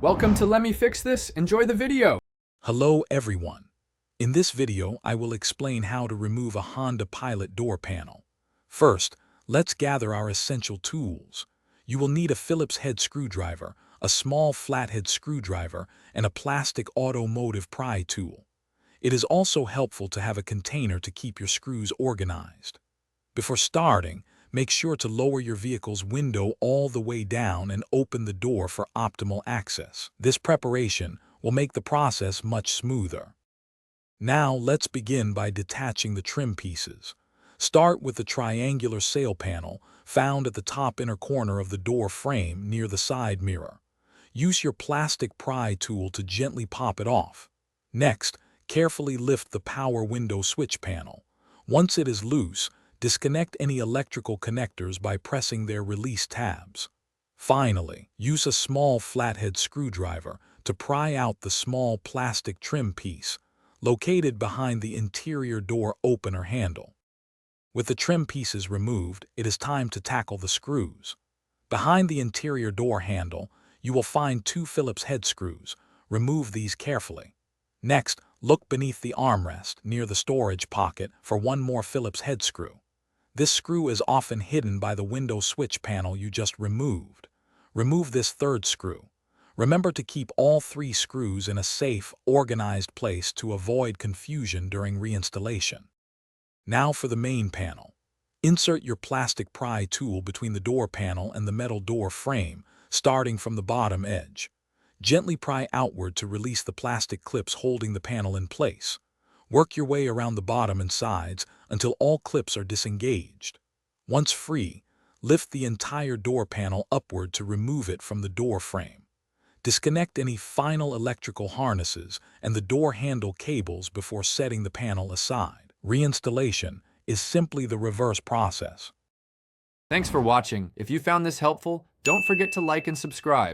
Welcome to Let Me Fix This. Enjoy the video. Hello everyone. In this video, I will explain how to remove a Honda Pilot door panel. First, let's gather our essential tools. You will need a Phillips head screwdriver, a small flathead screwdriver, and a plastic automotive pry tool. It is also helpful to have a container to keep your screws organized. Before starting, make sure to lower your vehicle's window all the way down and open the door for optimal access. This preparation will make the process much smoother. Now let's begin by detaching the trim pieces. Start with the triangular sail panel found at the top inner corner of the door frame near the side mirror. Use your plastic pry tool to gently pop it off. Next, carefully lift the power window switch panel. Once it is loose, disconnect any electrical connectors by pressing their release tabs. Finally, use a small flathead screwdriver to pry out the small plastic trim piece located behind the interior door opener handle. With the trim pieces removed, it is time to tackle the screws. Behind the interior door handle, you will find two Phillips head screws. Remove these carefully. Next, look beneath the armrest near the storage pocket for one more Phillips head screw. This screw is often hidden by the window switch panel you just removed. Remove this third screw. Remember to keep all three screws in a safe, organized place to avoid confusion during reinstallation. Now for the main panel. Insert your plastic pry tool between the door panel and the metal door frame, starting from the bottom edge. Gently pry outward to release the plastic clips holding the panel in place. Work your way around the bottom and sides until all clips are disengaged. Once free, lift the entire door panel upward to remove it from the door frame. Disconnect any final electrical harnesses and the door handle cables before setting the panel aside. Reinstallation is simply the reverse process. Thanks for watching. If you found this helpful, don't forget to like and subscribe.